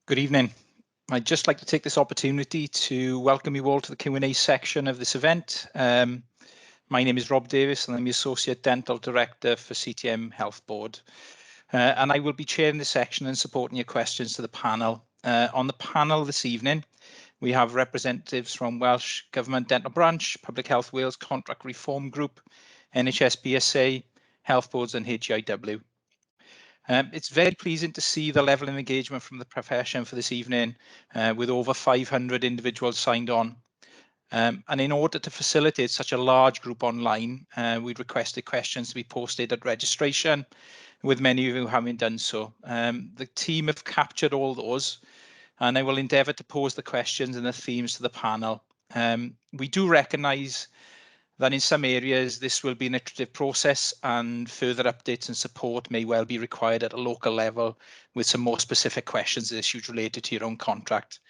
Good evening. I'd just like to take this opportunity to welcome you all to the Q&A section of this event. My name is Rob Davis and I'm the Associate Dental Director for CTM Health Board. And I will be chairing this section and supporting your questions to the panel. On the panel this evening, we have representatives from Welsh Government Dental Branch, Public Health Wales Contract Reform Group, NHS BSA, Health Boards and HIW. It's very pleasing to see the level of engagement from the profession for this evening, with over 500 individuals signed on. And in order to facilitate such a large group online, we'd requested questions to be posted at registration, with many of you having done so. The team have captured all those, and I will endeavour to pose the questions and the themes to the panel. We do recognise that in some areas this will be an iterative process and further updates and support may well be required at a local level with some more specific questions and issues related to your own contract.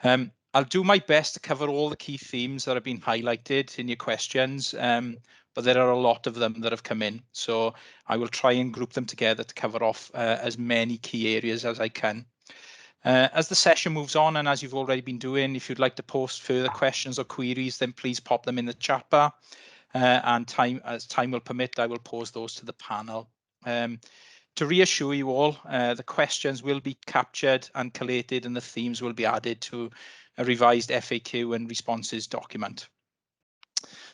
I'll do my best to cover all the key themes that have been highlighted in your questions, but there are a lot of them that have come in. So I will try and group them together to cover off as many key areas as I can. As the session moves on, and as you've already been doing, if you'd like to post further questions or queries, then please pop them in the chat bar. And as time will permit, I will pose those to the panel. To reassure you all, the questions will be captured and collated and the themes will be added to a revised FAQ and responses document.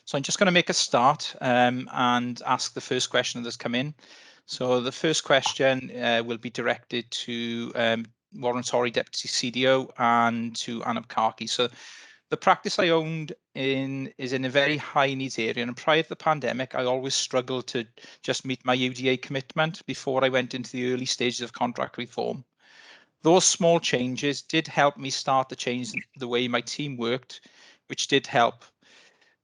So I'm just going to make a start and ask the first question that's come in. So the first question will be directed to Warren Torrey, Deputy CDO, and to Anna Karki. So the practice I owned is in a very high needs area, and prior to the pandemic, I always struggled to just meet my UDA commitment before I went into the early stages of contract reform. Those small changes did help me start to change the way my team worked, which did help.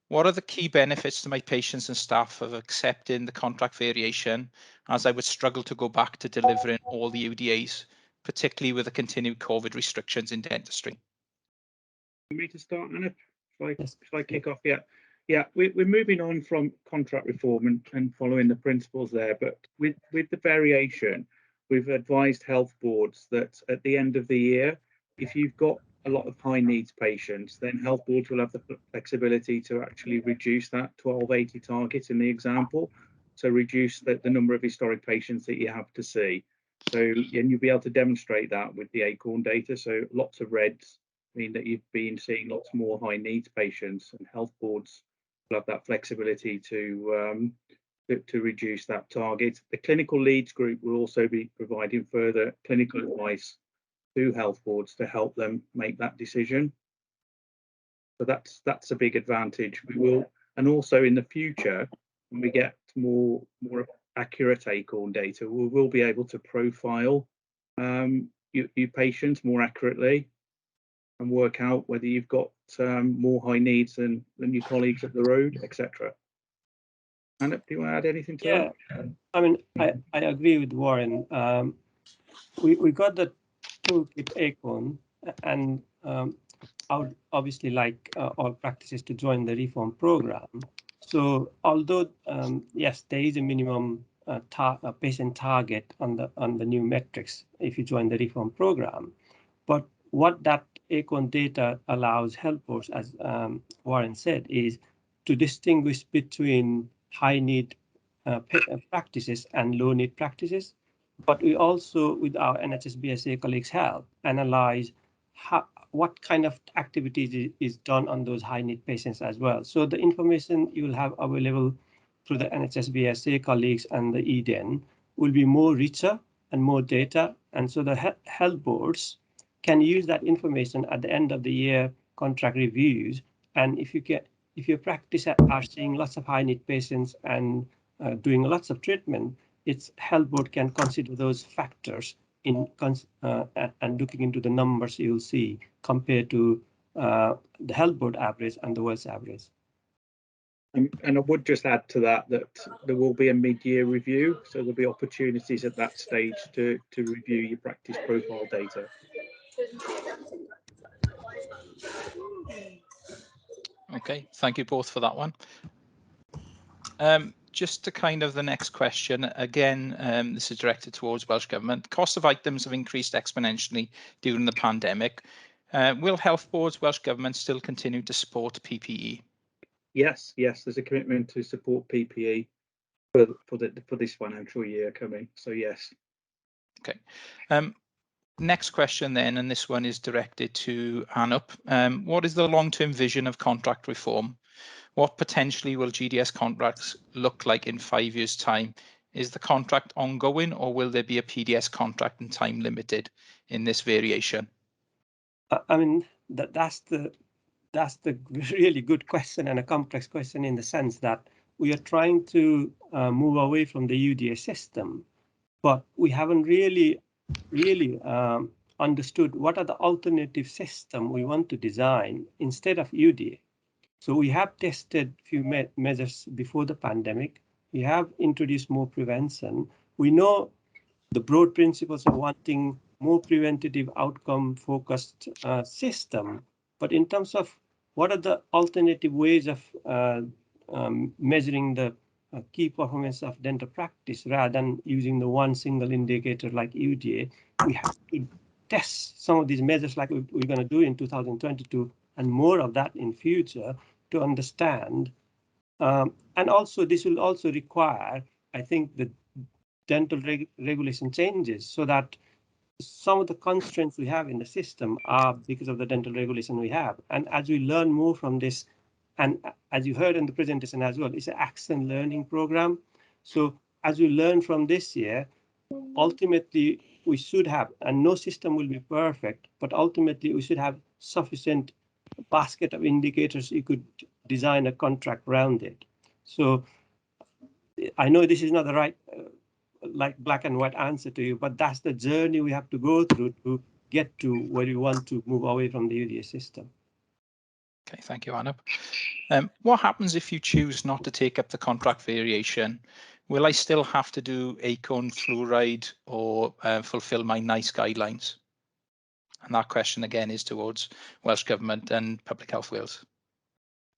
What are the key benefits to my patients and staff of accepting the contract variation, as I would struggle to go back to delivering all the UDAs, particularly with the continued COVID restrictions in dentistry? Me to start, Anna? Shall I kick off? Yeah. We're moving on from contract reform and following the principles there, but with the variation, we've advised health boards that at the end of the year, if you've got a lot of high needs patients, then health boards will have the flexibility to actually reduce that 1280 target in the example, so reduce the number of historic patients that you have to see. So, and you'll be able to demonstrate that with the ACORN data. So lots of reds mean that you've been seeing lots more high needs patients, and health boards will have that flexibility to reduce that target. The clinical leads group will also be providing further clinical advice to health boards to help them make that decision. So that's a big advantage. We will, and also in the future, when we get more accurate ACORN data, we will be able to profile your patients more accurately and work out whether you've got more high needs than your colleagues up the road, etc. Anna, do you want to add anything to that? I mean, I agree with Warren. We got the toolkit ACORN, and I would obviously like all practices to join the reform program. So although yes, there is a minimum patient target on the new metrics if you join the reform program, but what that ACORN data allows health boards, as Warren said, is to distinguish between high need practices and low need practices. But we also, with our NHS BSA colleagues' help, analyze what kind of activities is done on those high need patients as well. So the information you will have available through the NHS BSA colleagues and the EDEN will be more richer and more data. And so the health boards can use that information at the end of the year contract reviews. And if your practice are seeing lots of high need patients and doing lots of treatment, its health board can consider those factors in and looking into the numbers you'll see compared to the health board average and the world's average. And I would just add to that there will be a mid-year review, so there'll be opportunities at that stage to review your practice profile data. Okay, thank you both for that one. just to kind of the next question, again, this is directed towards Welsh Government. Cost of items have increased exponentially during the pandemic. Will health boards, Welsh Government still continue to support PPE? Yes, there's a commitment to support PPE for this financial year coming. So yes. Okay. Next question then, and this one is directed to Anup. What is the long-term vision of contract reform? What potentially will GDS contracts look like in 5 years' time? Is the contract ongoing, or will there be a PDS contract and time limited in this variation? I mean, that's the really good question and a complex question in the sense that we are trying to move away from the UDA system, but we haven't really understood what are the alternative system we want to design instead of UDA. So we have tested a few measures before the pandemic. We have introduced more prevention. We know the broad principles of wanting more preventative outcome focused system, but in terms of what are the alternative ways of measuring the key performance of dental practice rather than using the one single indicator like UDA, we have to test some of these measures like we're going to do in 2022 and more of that in future to understand. And also this will also require, I think, the dental regulation changes so that some of the constraints we have in the system are because of the dental regulation we have. And as we learn more from this, and as you heard in the presentation as well, it's an action learning program. So as we learn from this year, ultimately we should have, and no system will be perfect, but ultimately we should have sufficient basket of indicators you could design a contract around it. So I know this is not the right like black and white answer to you, but that's the journey we have to go through to get to where we want to move away from the UDA system. Okay, thank you, Anup. What happens if you choose not to take up the contract variation? Will I still have to do ACON fluoride or fulfill my NICE guidelines? And that question again is towards Welsh Government and Public Health Wales.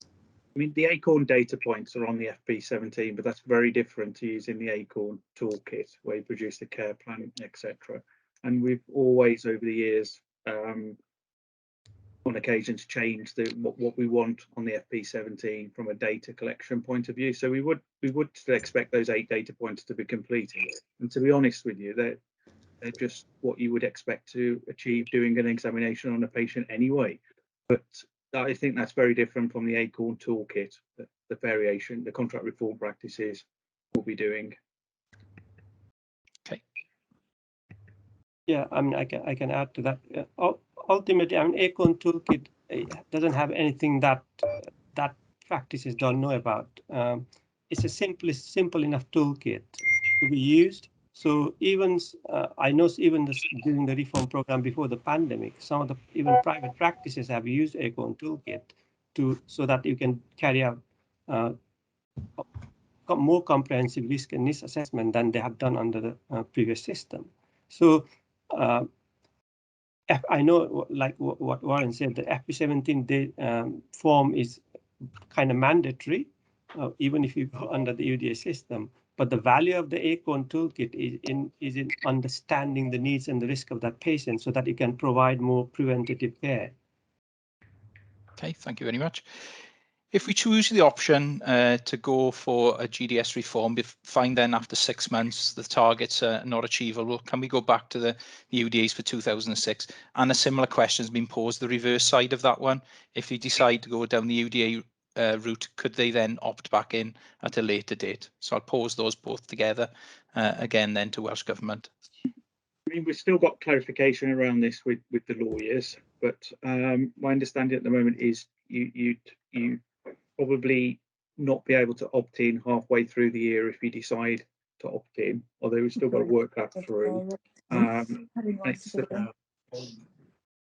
I mean, the ACORN data points are on the FP17, but that's very different to using the ACORN toolkit where you produce the care plan, etc. And we've always, over the years, on occasions, changed what we want on the FP17 from a data collection point of view. So we would still expect those 8 data points to be completed. And to be honest with you, they're just what you would expect to achieve doing an examination on a patient anyway. But I think that's very different from the ACORN toolkit, the variation, the contract reform practices will be doing. Okay. Yeah, I mean, I can add to that. Ultimately, I mean, ACORN toolkit doesn't have anything that practices don't know about. It's a simple enough toolkit to be used. So even I know even during the reform program before the pandemic, some of the even private practices have used ACORN toolkit so that you can carry out more comprehensive risk and risk assessment than they have done under the previous system. So I know, like what Warren said, the FP17 form is kind of mandatory, even if you go under the UDA system. But the value of the ACORN toolkit is in understanding the needs and the risk of that patient so that you can provide more preventative care. Okay, thank you very much. If we choose the option to go for a GDS reform, if find then after 6 months the targets are not achievable, can we go back to the UDAs for 2006? And a similar question has been posed, the reverse side of that one. If you decide to go down the UDA route, could they then opt back in at a later date? So I'll pose those both together again then to Welsh Government. I mean, we've still got clarification around this with the lawyers, but my understanding at the moment is you probably not be able to opt in halfway through the year if you decide to opt in, although we've still got to work that through. And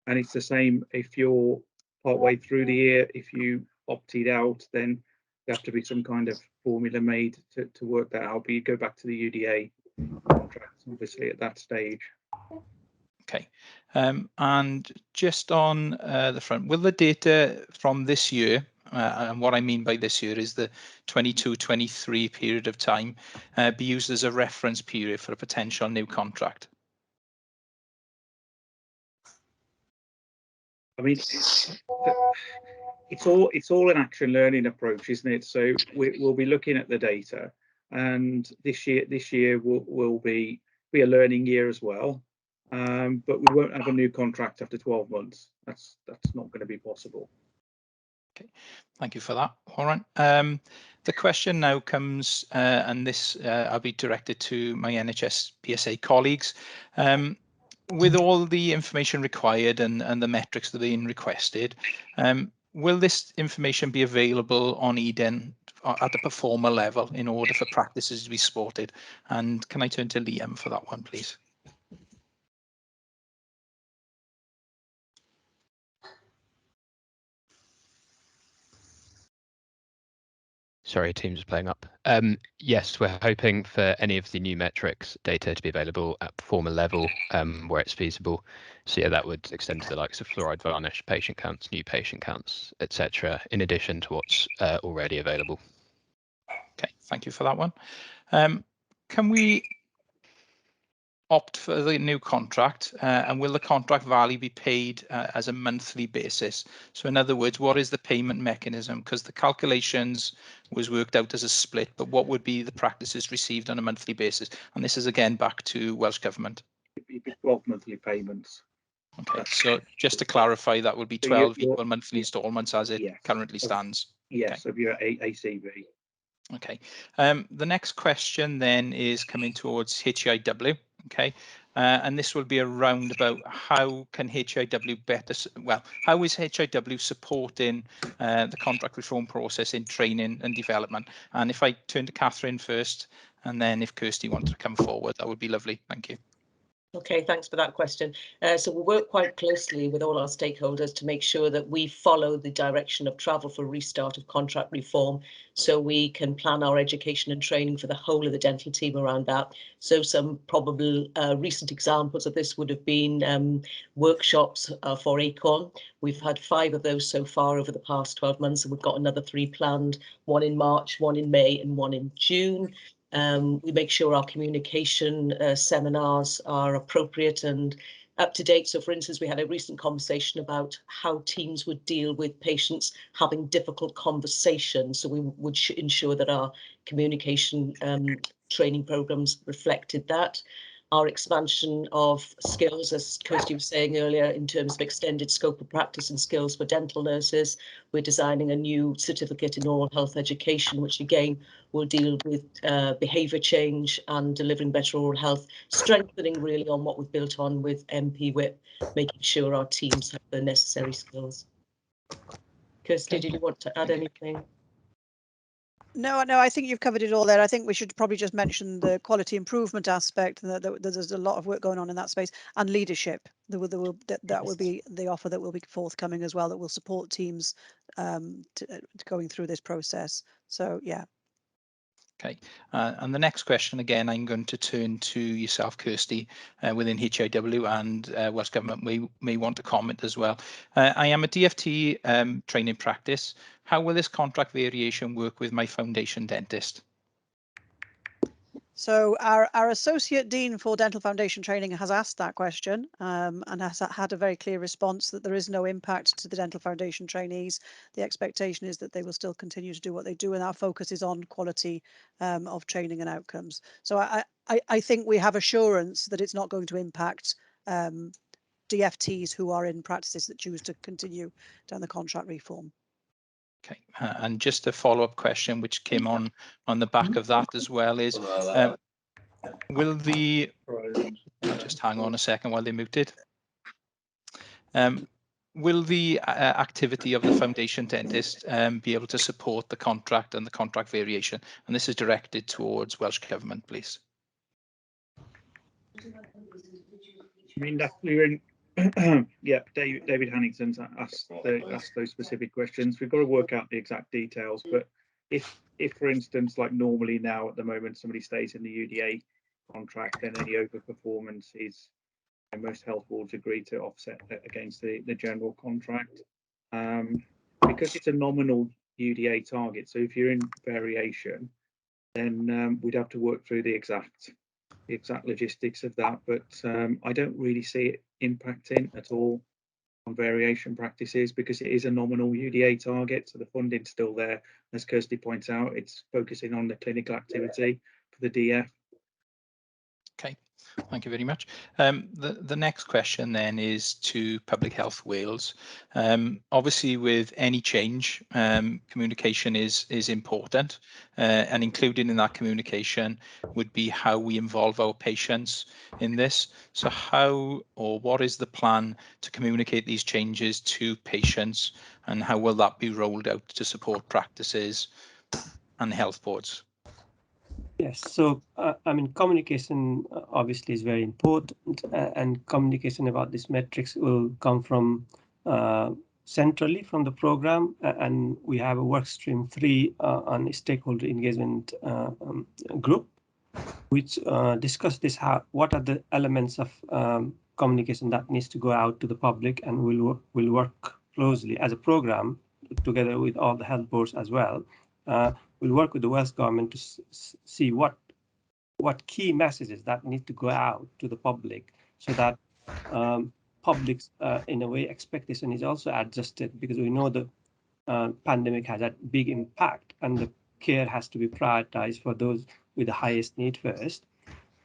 it's the same if you're partway through the year. If you opted out, then there have to be some kind of formula made to work that out, but you go back to the UDA contracts obviously at that stage. Okay, and just on the front, will the data from this year and what I mean by this here is the 22-23 period of time, be used as a reference period for a potential new contract? I mean, it's all an action learning approach, isn't it? So we'll be looking at the data, and this year will be a learning year as well. But we won't have a new contract after 12 months. That's not going to be possible. Okay, thank you for that, Warren. The question now comes, and this I'll be directed to my NHS PSA colleagues. With all the information required and the metrics that are being requested, will this information be available on Eden at the performer level in order for practices to be supported? And can I turn to Liam for that one, please? Sorry, Teams is playing up. Yes, we're hoping for any of the new metrics data to be available at performer level where it's feasible. So yeah, that would extend to the likes of fluoride varnish, patient counts, new patient counts, etc., in addition to what's already available. Okay, thank you for that one. Can we opt for the new contract, and will the contract value be paid as a monthly basis? So in other words, what is the payment mechanism? Because the calculations was worked out as a split, but what would be the practices received on a monthly basis? And this is again back to Welsh Government. It'd be 12 monthly payments. Okay, so just to clarify, that would be 12 equal monthly instalments as it currently stands. Yes, of your ACV. Okay, the next question then is coming towards HIW. Okay, and this will be around about how can HIW better, well, how is HIW supporting the contract reform process in training and development? And if I turn to Catherine first, and then if Kirsty wants to come forward, that would be lovely. Thank you. Okay, thanks for that question. So we work quite closely with all our stakeholders to make sure that we follow the direction of travel for restart of contract reform, so we can plan our education and training for the whole of the dental team around that. So some probable recent examples of this would have been workshops for ACON. We've had 5 of those so far over the past 12 months, and we've got another 3 planned, 1 in March, 1 in May and 1 in June. We make sure our communication seminars are appropriate and up to date. So for instance, we had a recent conversation about how teams would deal with patients having difficult conversations. So we would ensure that our communication training programs reflected that. Our expansion of skills, as Kirsty was saying earlier, in terms of extended scope of practice and skills for dental nurses. We're designing a new certificate in oral health education, which again will deal with behaviour change and delivering better oral health, strengthening really on what we've built on with MP WIP, making sure our teams have the necessary skills. Kirsty, did you want to add anything? No, I think you've covered it all there. I think we should probably just mention the quality improvement aspect, and that there's a lot of work going on in that space, and leadership. That will be the offer that will be forthcoming as well, that will support teams going through this process. So yeah. Okay, and the next question, again, I'm going to turn to yourself, Kirsty, within HIW, and Welsh Government may want to comment as well. I am a DFT training practice. How will this contract variation work with my foundation dentist? So our Associate Dean for Dental Foundation Training has asked that question and has had a very clear response that there is no impact to the Dental Foundation trainees. The expectation is that they will still continue to do what they do, and our focus is on quality of training and outcomes. So I think we have assurance that it's not going to impact DFTs who are in practices that choose to continue down the contract reform. Okay, and just a follow-up question which came on the back of that as well is, will the, just hang on a second while they're muted. Will the activity of the foundation dentist be able to support the contract and the contract variation? And this is directed towards Welsh Government, please. I mean, we're in. Yeah, David Hannington's asked those specific questions. We've got to work out the exact details, but if for instance, like normally now at the moment, somebody stays in the UDA contract, then any overperformance is, and most health boards agree to offset that against the general contract. because it's a nominal UDA target. So if you're in variation, then we'd have to work through the exact logistics of that. But I don't really see it impacting at all on variation practices because it is a nominal UDA target. So the funding's still there. As Kirsty points out, it's focusing on the clinical activity for the DF. Okay, thank you very much. The next question then is to Public Health Wales. Obviously, with any change, communication is important, and included in that communication would be how we involve our patients in this. So how or what is the plan to communicate these changes to patients, and how will that be rolled out to support practices and health boards? Yes, so I mean, communication obviously is very important, and communication about these metrics will come from centrally from the program, and we have a work stream 3 on stakeholder engagement group, which discuss this, what are the elements of communication that needs to go out to the public, and we'll work closely as a program together with all the health boards as well. We'll work with the Welsh Government to see what key messages that need to go out to the public, so that public's in a way expectation is also adjusted, because we know the pandemic has a big impact and the care has to be prioritized for those with the highest need first.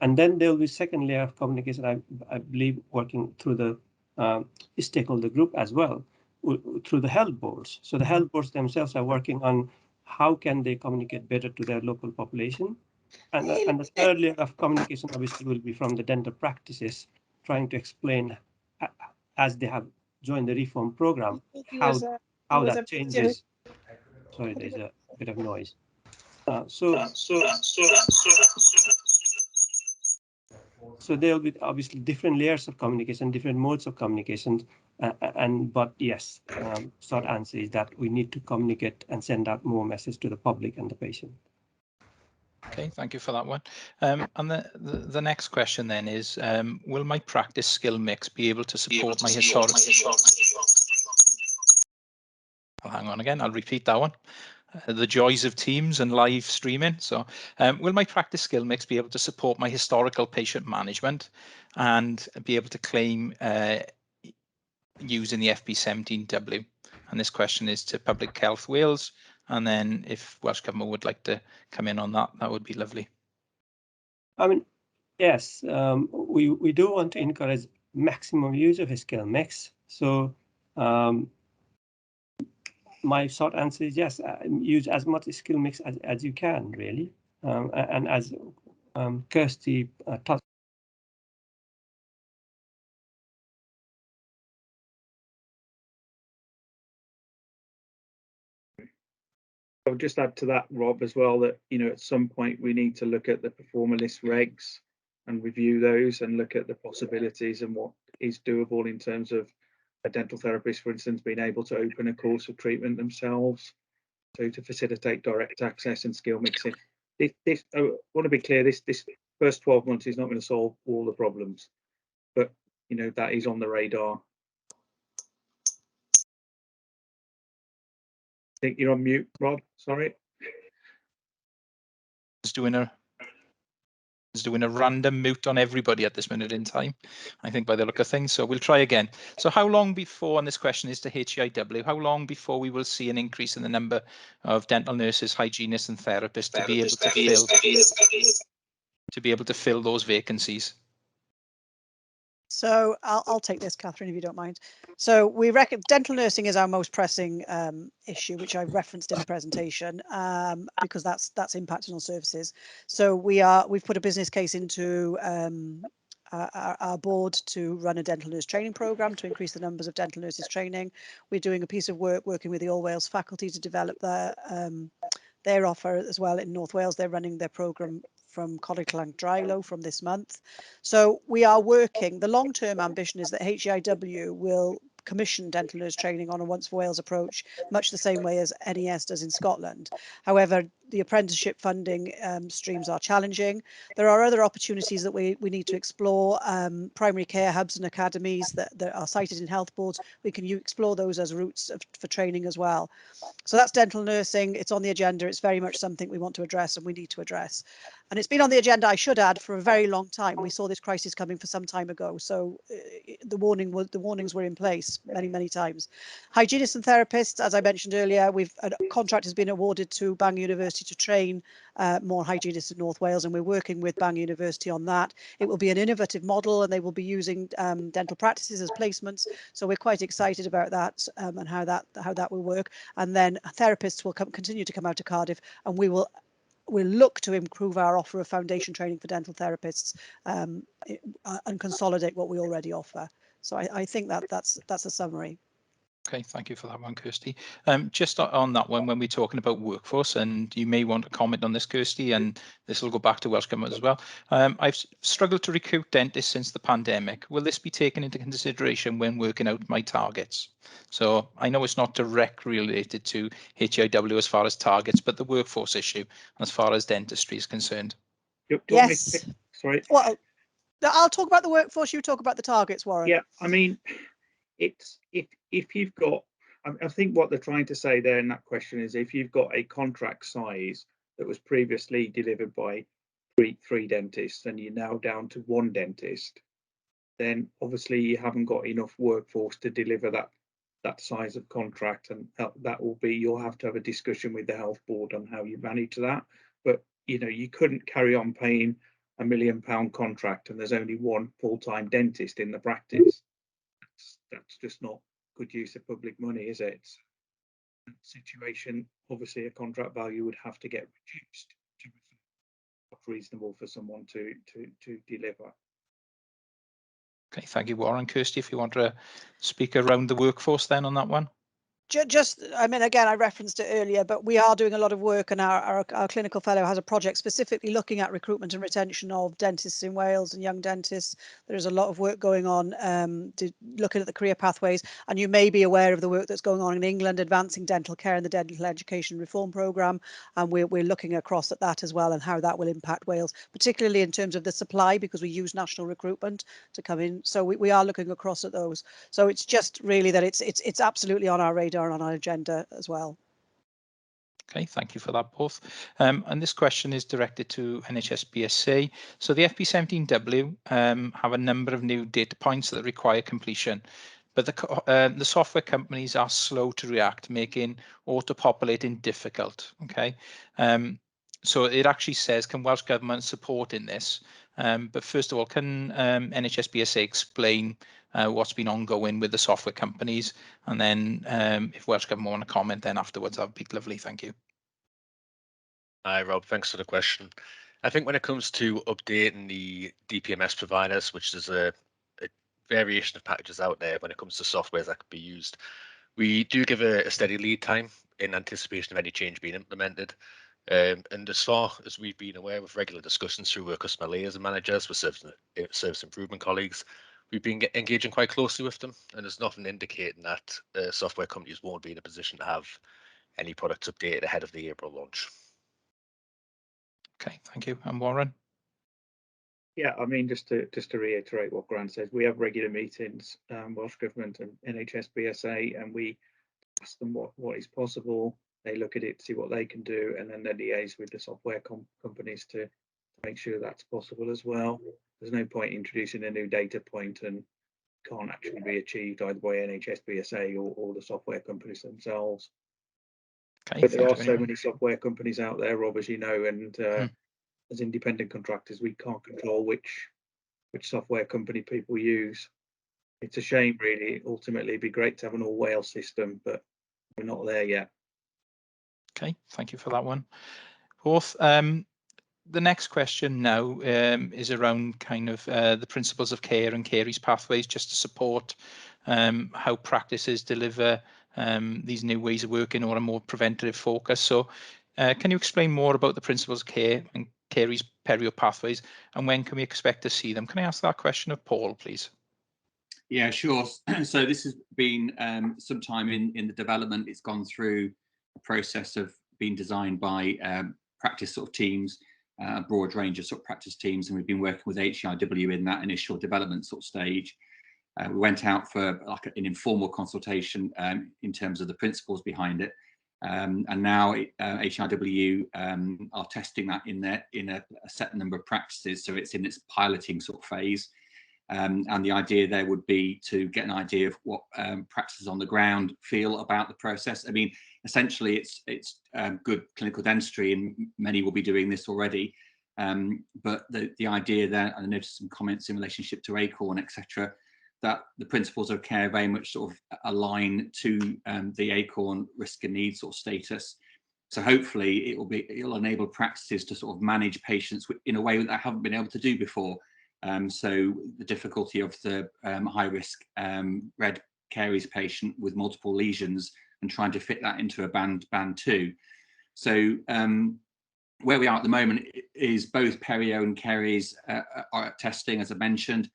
And then there will be second layer of communication, I believe, working through the stakeholder group as well, through the health boards. So the health boards themselves are working on how can they communicate better to their local population. And the third layer of communication obviously will be from the dental practices, trying to explain, as they have joined the reform program, how that changes. Sorry, there's a bit of noise. So there will be obviously different layers of communication, different modes of communication, but yes, short answer is that we need to communicate and send out more message to the public and the patient. Okay, thank you for that one. And the next question then is, will my practice skill mix be able to support my historical... I'll hang on again, I'll repeat that one. The joys of Teams and live streaming. So will my practice skill mix be able to support my historical patient management and be able to claim using the FP17W? And this question is to Public Health Wales. And then if Welsh Government would like to come in on that, that would be lovely. I mean, yes, we do want to encourage maximum use of a skill mix. So my short answer is yes, use as much skill mix as you can, really. And as Kirsty touched. I would just add to that, Rob, as well, that, you know, at some point we need to look at the performer list regs and review those and look at the possibilities and what is doable in terms of a dental therapist, for instance, being able to open a course of treatment themselves, so to facilitate direct access and skill mixing. This I want to be clear, this first 12 months is not going to solve all the problems, but, you know, that is on the radar. I think you're on mute, Rob. Sorry. It's doing a random mute on everybody at this minute in time, I think, by the look of things. So we'll try again. So how long before, and this question is to HIW, how long before we will see an increase in the number of dental nurses, hygienists and therapists to be able to fill those vacancies? So I'll take this, Catherine, if you don't mind. So we reckon dental nursing is our most pressing issue, which I referenced in the presentation, because that's impacting on services. So we've put a business case into our board to run a dental nurse training programme to increase the numbers of dental nurses training. We're doing a piece of work working with the All Wales faculty to develop their offer as well in North Wales. They're running their programme from Codiclanc Drylow from this month. So we are working. The long-term ambition is that HIW will commission dental nurse training on a once for Wales approach, much the same way as NES does in Scotland. However, the apprenticeship funding streams are challenging. There are other opportunities that we need to explore. Primary care hubs and academies that are cited in health boards, we can explore those as routes for training as well. So that's dental nursing. It's on the agenda. It's very much something we want to address and we need to address. And it's been on the agenda, I should add, for a very long time. We saw this crisis coming for some time ago. So the warnings were in place many times. Hygienists and therapists, as I mentioned earlier, a contract has been awarded to Bangor University to train more hygienists in North Wales, and we're working with Bangor University on that. It will be an innovative model, and they will be using dental practices as placements. So we're quite excited about that and how that will work. And then therapists will continue to come out to Cardiff, and we'll look to improve our offer of foundation training for dental therapists and consolidate what we already offer. So I think that's a summary. Okay, thank you for that one, Kirsty. Just on that one, when we're talking about workforce, and you may want to comment on this, Kirsty, and this will go back to Welsh Government as well. I've struggled to recruit dentists since the pandemic. Will this be taken into consideration when working out my targets? So I know it's not directly related to HIW as far as targets, but the workforce issue as far as dentistry is concerned. Yes. Sorry. Well, I'll talk about the workforce. You talk about the targets, Warren. Yeah, I mean, it's if you've got, I think what they're trying to say there in that question is if you've got a contract size that was previously delivered by three dentists and you're now down to one dentist, then obviously you haven't got enough workforce to deliver that size of contract, and that will be, you'll have to have a discussion with the health board on how you manage that. But you couldn't carry on paying £1 million contract and there's only one full-time dentist in the practice. That's just not good use of public money, is it? That situation, obviously a contract value would have to get reduced to what's reasonable for someone to deliver. Okay, thank you, Warren. Kirsty, if you want to speak around the workforce then on that one. I mean, again, I referenced it earlier, but we are doing a lot of work, and our clinical fellow has a project specifically looking at recruitment and retention of dentists in Wales and young dentists. There's a lot of work going on looking at the career pathways, and you may be aware of the work that's going on in England, advancing dental care and the dental education reform programme, and we're looking across at that as well and how that will impact Wales, particularly in terms of the supply, because we use national recruitment to come in. So we are looking across at those. So it's just really that it's absolutely on our radar and on our agenda as well. Okay, thank you for that, both. And this question is directed to NHS BSA. So the FP17W have a number of new data points that require completion, but the software companies are slow to react, making auto-populating difficult. Okay, so it actually says, can Welsh Government support in this? But first of all, can NHS BSA explain what's been ongoing with the software companies, and then if Welsh Government want to comment then afterwards, that would be lovely. Thank you. Hi Rob, thanks for the question. I think when it comes to updating the DPMS providers, which is a variation of packages out there when it comes to software that could be used, we do give a steady lead time in anticipation of any change being implemented. And as far as we've been aware with regular discussions through our customer liaison managers with service improvement colleagues, we've been engaging quite closely with them, and there's nothing indicating that software companies won't be in a position to have any products updated ahead of the April launch. Okay, thank you. And Warren? Yeah, I mean, just to reiterate what Grant says, we have regular meetings, Welsh Government and NHS BSA, and we ask them what is possible. They look at it, see what they can do, and then they liaise with the software companies to make sure that's possible as well. There's no point introducing a new data point and can't actually be achieved either by NHS BSA or the software companies themselves. Okay, but there are so many software companies out there, Rob, as you know, and as independent contractors, we can't control which software company people use. It's a shame, really. Ultimately, it'd be great to have an all Wales system, but we're not there yet. Okay, thank you for that one. Both. The next question now is around kind of the principles of care and caries pathways, just to support how practices deliver these new ways of working or a more preventative focus. So can you explain more about the principles of care and caries perio pathways, and when can we expect to see them? Can I ask that question of Paul, please? Yeah, sure. So this has been some time in the development. It's gone through a process of being designed by practice sort of teams, a broad range of sort of practice teams, and we've been working with HEIW in that initial development sort of stage. We went out for like an informal consultation in terms of the principles behind it, and now HEIW are testing that in a set number of practices, so it's in its piloting sort of phase. And the idea there would be to get an idea of what practices on the ground feel about the process. I mean, essentially, it's good clinical dentistry, and many will be doing this already. But the idea there, and I noticed some comments in relationship to ACORN, etc., that the principles of care very much sort of align to the ACORN risk and needs sort of status. So hopefully it'll enable practices to sort of manage patients in a way that they haven't been able to do before. So the difficulty of the high risk red caries patient with multiple lesions and trying to fit that into a band 2. So where we are at the moment is both perio and caries are at testing, as I mentioned.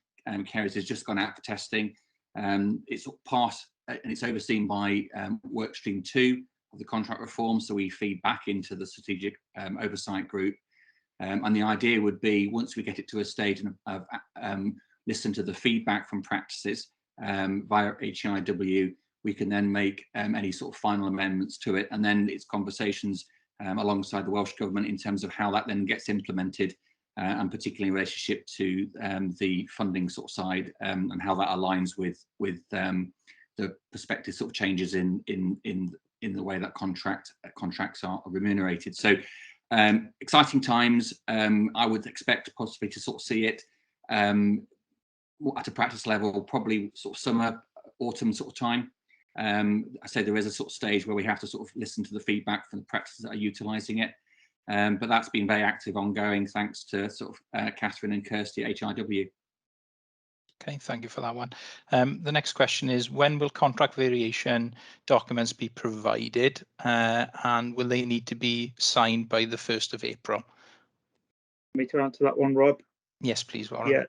Caries has just gone out for testing. It's part and it's overseen by workstream 2 of the contract reform. So we feed back into the strategic oversight group. And the idea would be, once we get it to a stage of listen to the feedback from practices via HEIW, we can then make any sort of final amendments to it. And then it's conversations alongside the Welsh Government in terms of how that then gets implemented, and particularly in relationship to the funding sort of side, and how that aligns with the prospective sort of changes in the way that contracts are remunerated. So exciting times. I would expect possibly to sort of see it at a practice level, probably sort of summer, autumn sort of time. I say there is a sort of stage where we have to sort of listen to the feedback from the practices that are utilising it. But that's been very active, ongoing, thanks to sort of Catherine and Kirsty at HEIW. Okay, thank you for that one. The next question is, when will contract variation documents be provided, and will they need to be signed by the 1st of April? Me to answer that one, Rob? Yes, please, Warren. Yeah,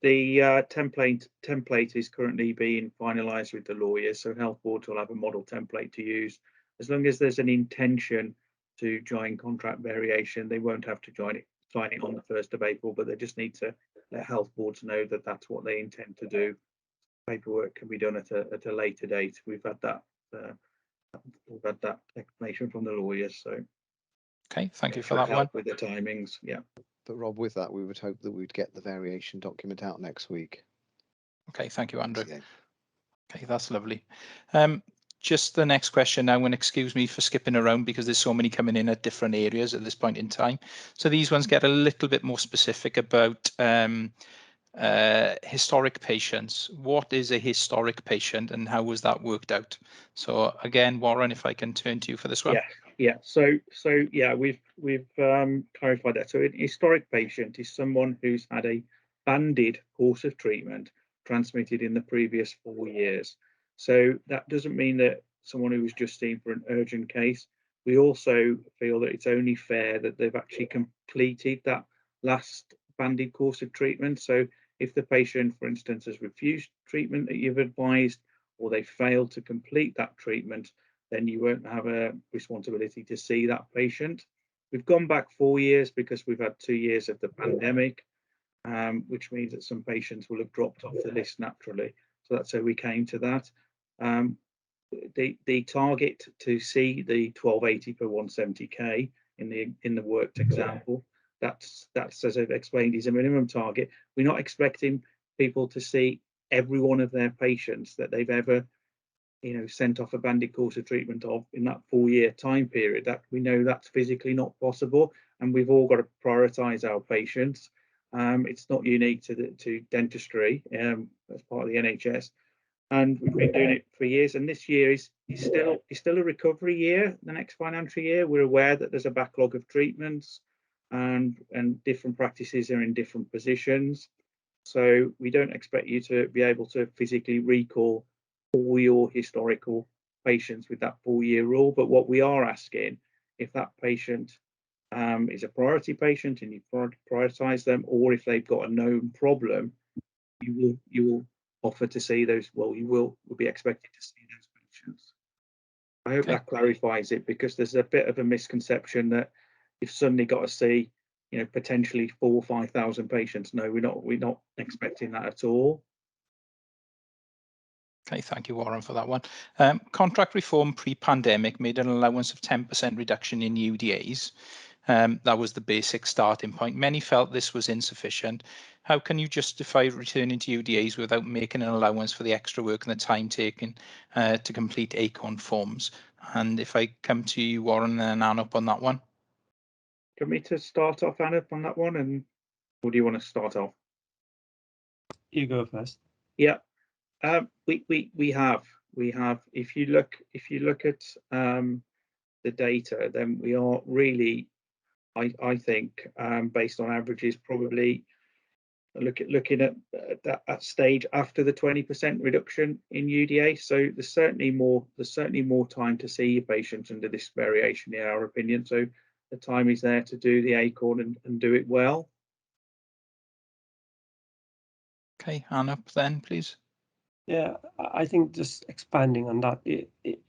the template is currently being finalised with the lawyers, so Health Board will have a model template to use. As long as there's an intention to join contract variation, they won't have to sign it on the 1st of April, but they just need to let Health Boards know that that's what they intend to do. Paperwork can be done at a later date. We've had that explanation from the lawyers. So okay, thank you for that one. With the timings, yeah. But Rob, with that, we would hope that we'd get the variation document out next week. Okay, thank you, Andrew. Yeah. Okay, that's lovely. Just the next question now, and excuse me for skipping around because there's so many coming in at different areas at this point in time. So these ones get a little bit more specific about historic patients. What is a historic patient and how was that worked out? So again, Warren, if I can turn to you for this one. Yeah. So yeah, we've clarified that. So an historic patient is someone who's had a banded course of treatment transmitted in the previous 4 years. So that doesn't mean that someone who was just seen for an urgent case. We also feel that it's only fair that they've actually completed that last banded course of treatment. So if the patient, for instance, has refused treatment that you've advised, or they failed to complete that treatment, then you won't have a responsibility to see that patient. We've gone back 4 years because we've had 2 years of the pandemic, which means that some patients will have dropped off the list naturally. So that's how we came to that. The target to see the 1280 per 170k in the worked example, that's as I've explained, is a minimum target. We're not expecting people to see every one of their patients that they've ever sent off a banded course of treatment of in that 4-year time period. That we know that's physically not possible, and we've all got to prioritize our patients. It's not unique to dentistry as part of the NHS, and we've been doing it for years. And this year is still a recovery year. The next financial year, we're aware that there's a backlog of treatments, and different practices are in different positions. So we don't expect you to be able to physically recall all your historical patients with that 4-year rule. But what we are asking, if that patient is a priority patient and you prioritize them, or if they've got a known problem, you will offer to see those. Well, you will be expected to see those patients. I hope that clarifies it, because there's a bit of a misconception that you've suddenly got to see, you know, potentially 4,000 or 5,000 patients. No, we're not expecting that at all. Okay, thank you, Warren, for that one. Contract reform pre-pandemic made an allowance of 10% reduction in UDAs. That was the basic starting point. Many felt this was insufficient. How can you justify returning to UDAs without making an allowance for the extra work and the time taken to complete ACON forms? And if I come to you, Warren, and Anup on that one. Do you want me to start off, Anup, on that one, and or do you want to start off? You go first. Yeah, we have. If you look at the data, then we are really, I think, based on averages, probably looking at that stage after the 20% reduction in UDA. So there's certainly more time to see your patients under this variation, in our opinion. So the time is there to do the ACON and do it well. Okay, Anup then, please. Yeah, I think just expanding on that,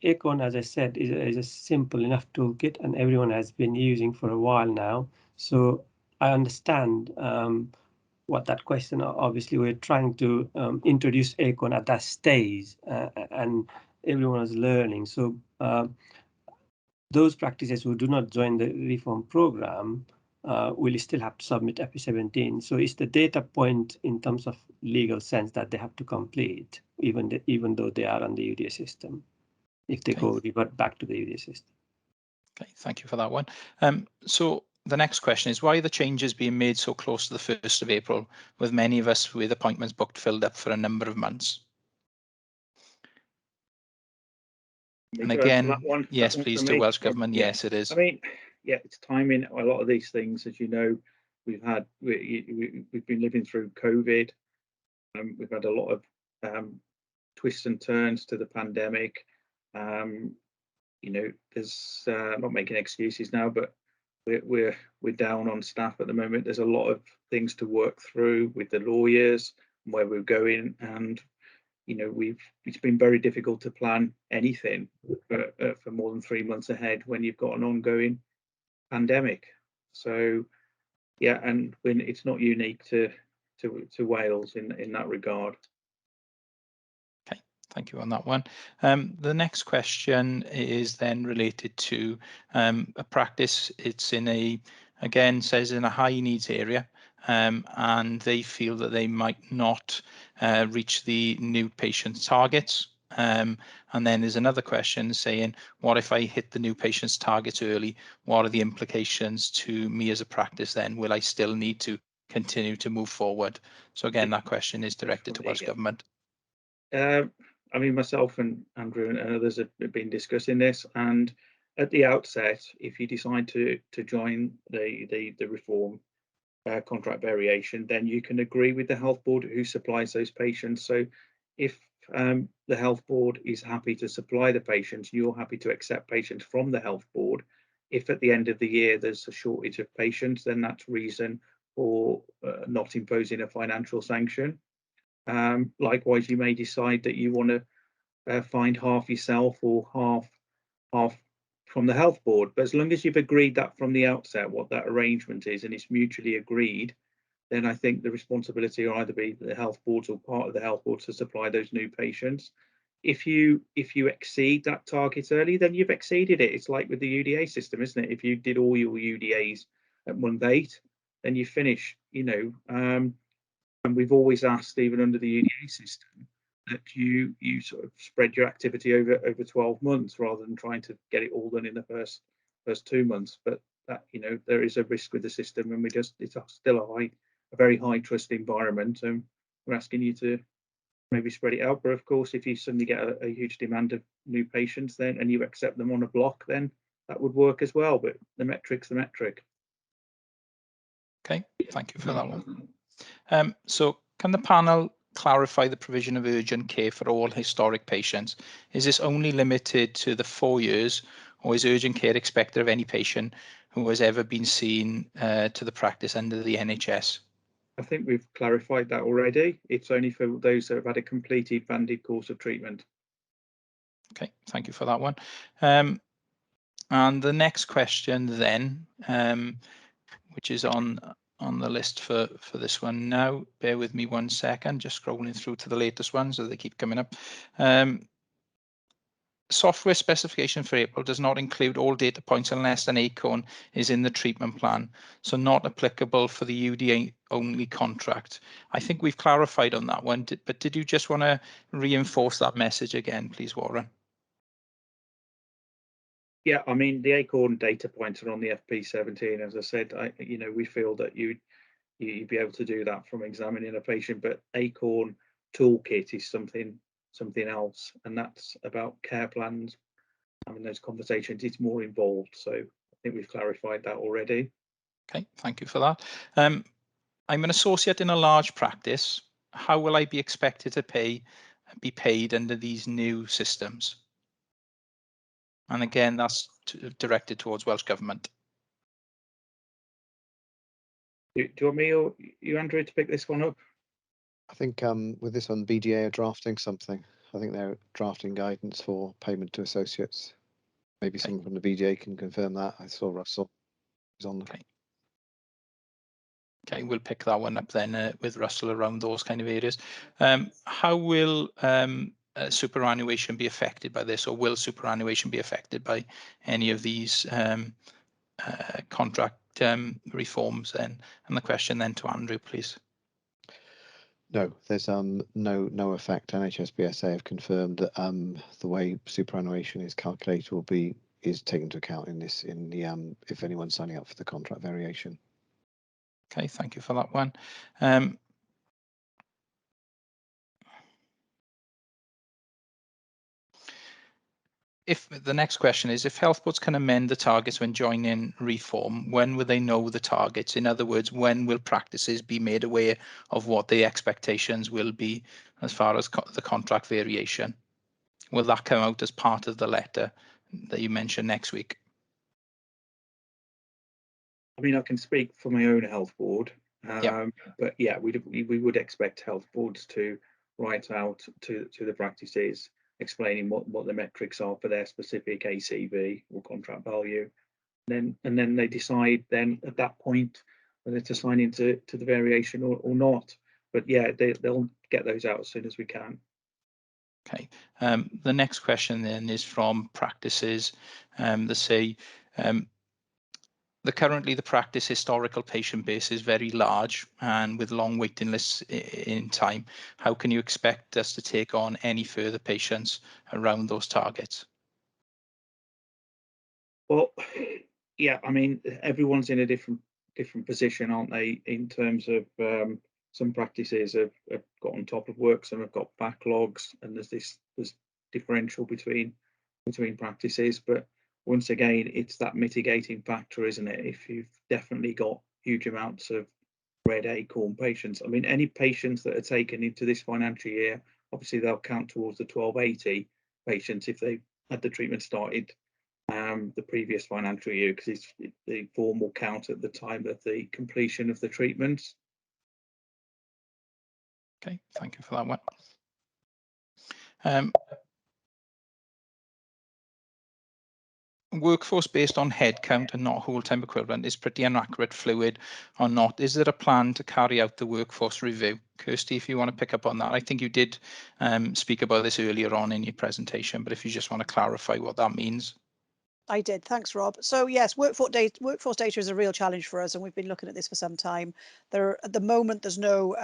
ACON, as I said, is a simple enough toolkit, and everyone has been using for a while now. So I understand what that question. Obviously, we're trying to introduce ACON at that stage, and everyone is learning. So those practices who do not join the reform program will still have to submit AP 17. So it's the data point in terms of legal sense that they have to complete, even though they are on the UDA system, if they go revert back to the UDA system. Okay, thank you for that one. So the next question is, why are the changes being made so close to the 1st of April, with many of us with appointments booked filled up for a number of months? And again, yes, please, to Welsh Government, yes, it is. I mean, yeah, it's timing. A lot of these things, as you know, we've been living through COVID. We've had a lot of twists and turns to the pandemic. You know, there's not making excuses now, but we're down on staff at the moment. There's a lot of things to work through with the lawyers and where we're going, and you know, it's been very difficult to plan anything for more than 3 months ahead when you've got an ongoing pandemic. So yeah, and when it's not unique to Wales in that regard. Okay, thank you on that one. The next question is then related to a practice. It's in a, again, says in a high needs area. And they feel that they might not reach the new patient targets. And then there's another question saying, what if I hit the new patient's targets early? What are the implications to me as a practice then? Will I still need to continue to move forward? So again, that question is directed to Welsh Government. I mean, myself and Andrew and others have been discussing this, and at the outset, if you decide to join the reform contract variation, then you can agree with the health board who supplies those patients. So if the health board is happy to supply the patients, you're happy to accept patients from the health board. If at the end of the year there's a shortage of patients, then that's reason for not imposing a financial sanction. Likewise, you may decide that you want to find half yourself or half from the health board, but as long as you've agreed that from the outset what that arrangement is and it's mutually agreed, then I think the responsibility will either be the health boards or part of the health board to supply those new patients. If you exceed that target early, then you've exceeded it. It's like with the UDA system, isn't it? If you did all your UDAs at month 8, then you finish, you know, and we've always asked, even under the UDA system, that you sort of spread your activity over 12 months rather than trying to get it all done in the first 2 months. But that, you know, there is a risk with the system, and it's still a very high trust environment, and we're asking you to maybe spread it out. But of course, if you suddenly get a huge demand of new patients, then and you accept them on a block, then that would work as well. But the metric's the metric. Okay, thank you for that one. So can the panel clarify the provision of urgent care for all historic patients? Is this only limited to the 4 years, or is urgent care expected of any patient who has ever been seen to the practice under the NHS? I think we've clarified that already. It's only for those that have had a completed banded course of treatment. Okay, thank you for that one. And the next question then, which is on the list for this one now. Bear with me 1 second, just scrolling through to the latest ones, so they keep coming up. Software specification for April does not include all data points unless an ACORN is in the treatment plan, so not applicable for the UDA only contract. I think we've clarified on that one, but did you just want to reinforce that message again, please, Warren? Yeah, I mean, the ACORN data points are on the FP17. As I said, we feel that you'd be able to do that from examining a patient, but ACORN toolkit is something else, and that's about care plans. Having those conversations, it's more involved. So I think we've clarified that already. Okay, thank you for that. I'm an associate in a large practice. How will I be expected to be paid under these new systems? And again, that's directed towards Welsh Government. Do you want me or you, Andrew, to pick this one up? I think with this one, BDA are drafting something. I think they're drafting guidance for payment to associates. Maybe someone from the BDA can confirm that. I saw Russell was on. Okay. Okay, we'll pick that one up then with Russell around those kind of areas. How will superannuation be affected by this, or will superannuation be affected by any of these contract reforms then? And the question then to Andrew, please. No, there's no effect. NHSBSA have confirmed that the way superannuation is calculated is taken into account in the if anyone's signing up for the contract variation. Okay, thank you for that one. If the next question is, if health boards can amend the targets when joining reform, when will they know the targets? In other words, when will practices be made aware of what the expectations will be as far as the contract variation? Will that come out as part of the letter that you mentioned next week? I mean, I can speak for my own health board, Yep. but yeah, we would expect health boards to write out to the practices explaining what the metrics are for their specific ACV or contract value. And then they decide then at that point whether to sign into the variation or not. But yeah, they'll get those out as soon as we can. Okay. The next question then is from practices that say currently the practice historical patient base is very large and with long waiting lists in time. How can you expect us to take on any further patients around those targets? Well, yeah, I mean, everyone's in a different position, aren't they? In terms of some practices have got on top of work, some have got backlogs, and there's differential between practices. But once again, it's that mitigating factor, isn't it? If you've definitely got huge amounts of red ACORN patients, I mean, any patients that are taken into this financial year, obviously they'll count towards the 1280 patients if they had the treatment started the previous financial year, because it's the formal count at the time of the completion of the treatments. Okay, thank you for that one. Workforce based on headcount and not whole time equivalent is pretty inaccurate, fluid or not. Is there a plan to carry out the workforce review? Kirsty, if you want to pick up on that. I think you did speak about this earlier on in your presentation, but if you just want to clarify what that means. I did. Thanks, Rob. So yes, workforce data is a real challenge for us, and we've been looking at this for some time. At the moment, there's no,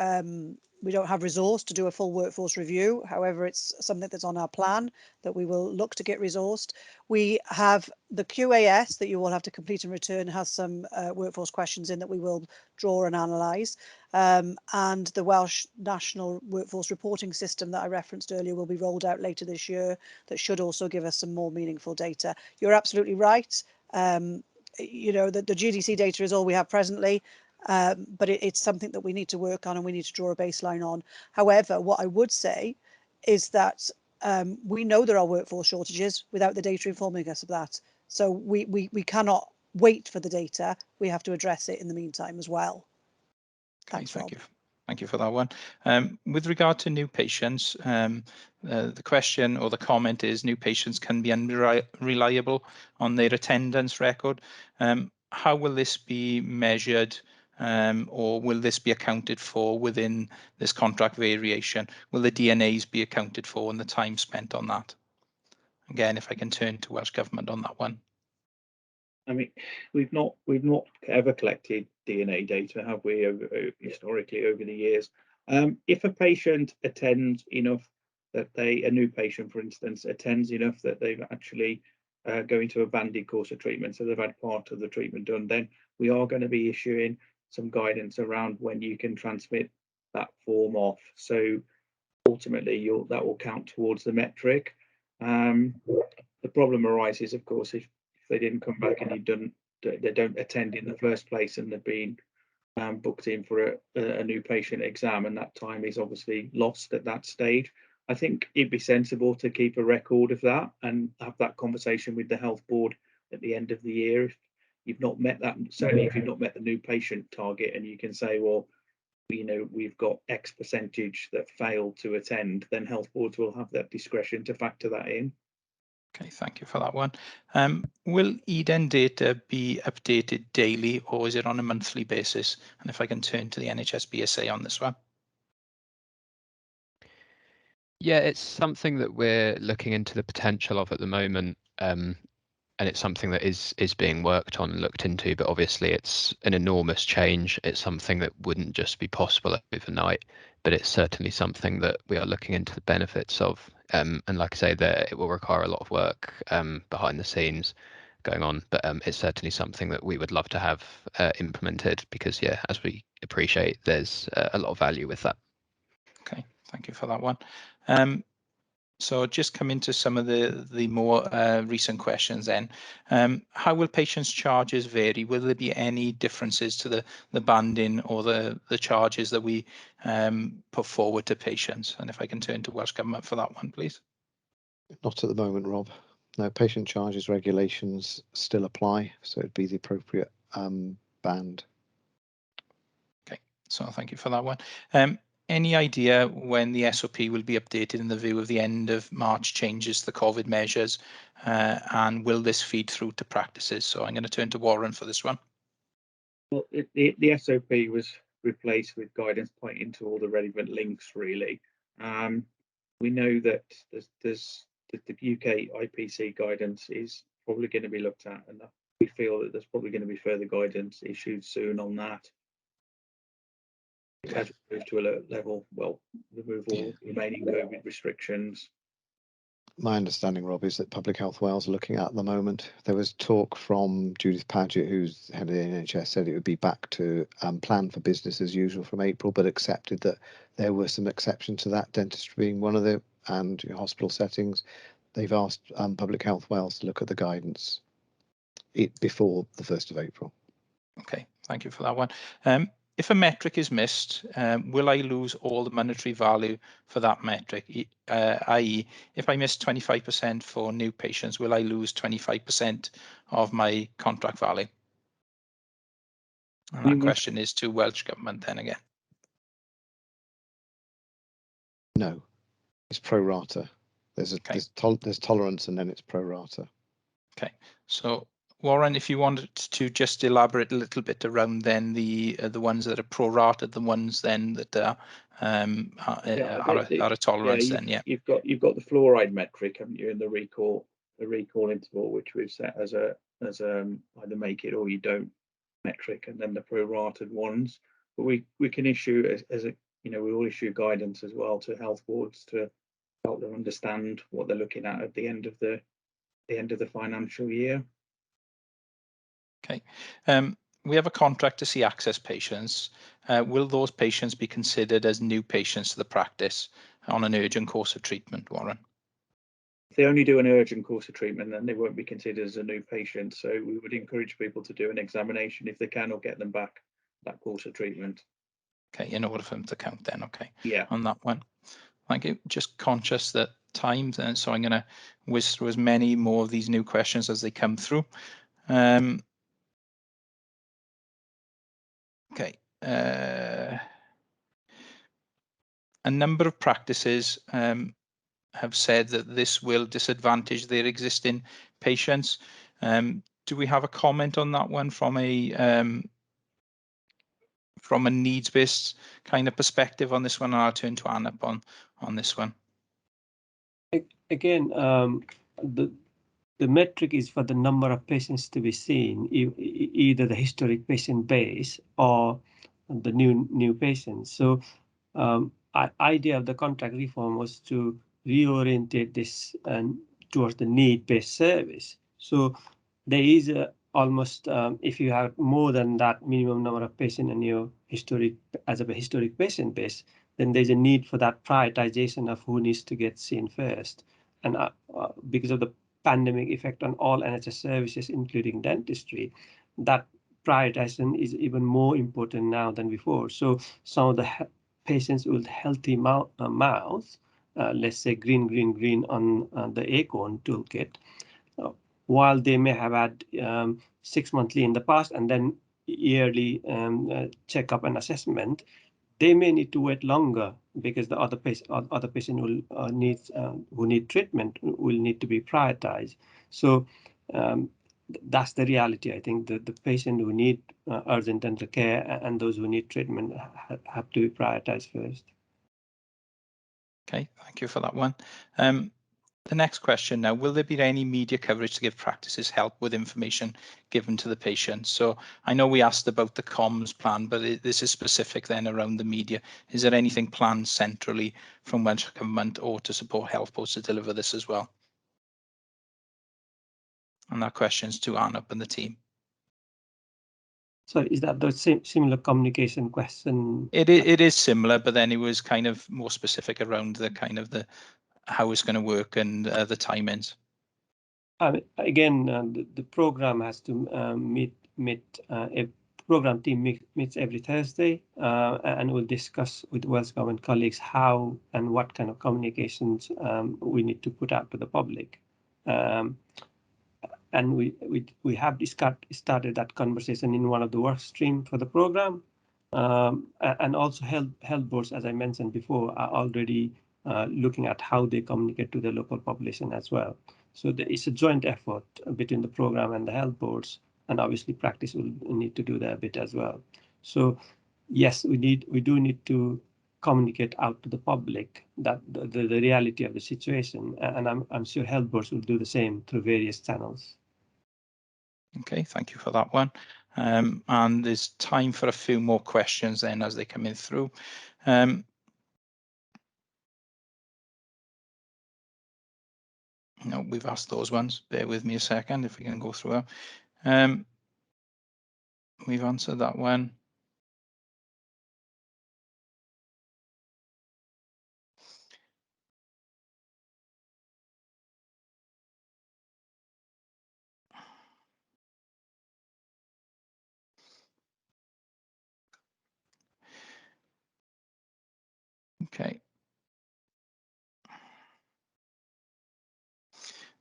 we don't have resource to do a full workforce review. However, it's something that's on our plan that we will look to get resourced. We have the QAS that you will have to complete and return has some workforce questions in that we will draw and analyse. And the Welsh National Workforce Reporting System that I referenced earlier will be rolled out later this year. That should also give us some more meaningful data. You're absolutely right. You know, the GDC data is all we have presently, but it's something that we need to work on and we need to draw a baseline on. However, what I would say is that we know there are workforce shortages without the data informing us of that. So we cannot wait for the data. We have to address it in the meantime as well. Okay, Thanks, thank Rob. Thank you for that one. With regard to new patients, the question or the comment is new patients can be unreliable on their attendance record. How will this be measured, or will this be accounted for within this contract variation? Will the DNAs be accounted for and the time spent on that? Again, if I can turn to Welsh Government on that one. I mean, we've not ever collected DNA data, have we, historically over the years? If a patient attends enough that a new patient, for instance, attends enough that they've actually going to a banded course of treatment, so they've had part of the treatment done, then we are going to be issuing some guidance around when you can transmit that form off. So ultimately, that will count towards the metric. The problem arises, of course, if they didn't come back and they don't attend in the first place and they've been booked in for a new patient exam, and that time is obviously lost at that stage. I think it'd be sensible to keep a record of that and have that conversation with the health board at the end of the year. If you've not met that, certainly if you've not met the new patient target, and you can say, well, you know, we've got X percentage that failed to attend, then health boards will have that discretion to factor that in. Okay, thank you for that one. Will EDEN data be updated daily, or is it on a monthly basis? And if I can turn to the NHS BSA on this one. Yeah, it's something that we're looking into the potential of at the moment, and it's something that is being worked on and looked into, but obviously it's an enormous change. It's something that wouldn't just be possible overnight, but it's certainly something that we are looking into the benefits of. And like I say, that it will require a lot of work behind the scenes going on, but it's certainly something that we would love to have implemented, because yeah, as we appreciate, there's a lot of value with that. Okay, thank you for that one. So just come into some of the more recent questions then. How will patients' charges vary? Will there be any differences to the banding or the charges that we put forward to patients? And if I can turn to Welsh Government for that one, please. Not at the moment, Rob. No, patient charges regulations still apply, so it'd be the appropriate band. Okay, so thank you for that one. Any idea when the SOP will be updated in the view of the end of March changes to the COVID measures, and will this feed through to practices? So I'm going to turn to Warren for this one. Well, the SOP was replaced with guidance pointing to all the relevant links, really. We know that there's the UK IPC guidance is probably going to be looked at, and we feel that there's probably going to be further guidance issued soon on that. As we move to alert level, well, remove all remaining COVID restrictions. My understanding, Rob, is that Public Health Wales are looking at the moment. There was talk from Judith Paget, who's head of the NHS, said it would be back to plan for business as usual from April, but accepted that there were some exceptions to that, dentistry being one of them, and hospital settings. They've asked Public Health Wales to look at the guidance before the 1st of April. Okay, thank you for that one. If a metric is missed, will I lose all the monetary value for that metric? I.e., if I miss 25% for new patients, will I lose 25% of my contract value? And that question is to Welsh Government then again. No, it's pro rata. There's tolerance, and then it's pro rata. Okay, so Warren, if you wanted to just elaborate a little bit around then the ones that are pro-rated, the ones then that are a tolerance, then you've got the fluoride metric, haven't you, in the recall interval, which we've set as either make it or you don't metric, and then the pro-rated ones. But we can issue as a we will issue guidance as well to health boards to help them understand what they're looking at the end of the financial year. Okay, we have a contract to see access patients. Will those patients be considered as new patients to the practice on an urgent course of treatment, Warren? If they only do an urgent course of treatment, then they won't be considered as a new patient. So we would encourage people to do an examination if they can, or get them back that course of treatment. Okay, in order for them to count then, okay. Yeah. On that one. Thank you. Just conscious that time, and so I'm going to whiz through as many more of these new questions as they come through. Okay. a number of practices have said that this will disadvantage their existing patients. Do we have a comment on that one from a needs-based kind of perspective on this one? I'll turn to Anup on this one. Again, the metric is for the number of patients to be seen, either the historic patient base or the new patients. So idea of the contract reform was to reorientate this towards the need-based service. So there is almost, if you have more than that minimum number of patients in your historic patient base, then there's a need for that prioritization of who needs to get seen first. And because of the pandemic effect on all NHS services, including dentistry, that prioritization is even more important now than before. So some of the patients with healthy mouths, let's say green on the acorn toolkit, while they may have had 6 monthly in the past and then yearly checkup and assessment, they may need to wait longer because the other patient will who need treatment will need to be prioritized. So that's the reality. I think that the patient who need urgent dental care and those who need treatment have to be prioritized first. Okay, thank you for that one. The next question now, will there be any media coverage to give practices help with information given to the patient? So I know we asked about the comms plan, but this is specific then around the media. Is there anything planned centrally from Welsh Government or to support health boards to deliver this as well? And that question's to Anup and the team. So is that the same similar communication question? It is similar, but then it was kind of more specific around the kind of the how it's going to work and the timings. Again, the program has to meet a program team meets every Thursday and will discuss with Welsh Government colleagues how and what kind of communications we need to put out to the public. And we have started that conversation in one of the work streams for the program. And also health boards, as I mentioned before, are already looking at how they communicate to the local population as well. So it's a joint effort between the program and the health boards, and obviously practice will need to do their bit as well. So yes, we do need to communicate out to the public that the reality of the situation, and I'm sure health boards will do the same through various channels. Okay, thank you for that one. And there's time for a few more questions then as they come in through. No, we've asked those ones. Bear with me a second if we can go through them. We've answered that one. Okay.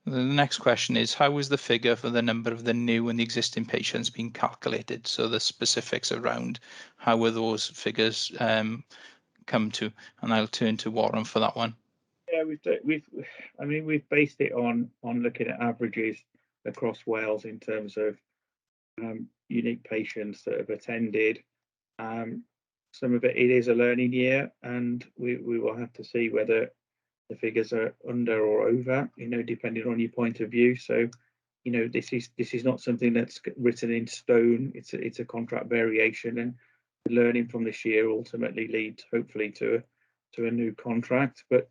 The next question is, how is the figure for the number of the new and the existing patients being calculated? So the specifics around how were those figures come to, and I'll turn to Warren for that one. Yeah, we've based it on looking at averages across Wales in terms of unique patients that have attended. Some of it is a learning year, and we will have to see whether the figures are under or over, depending on your point of view. So, this is not something that's written in stone. It's a contract variation, and learning from this year ultimately leads hopefully to a new contract. But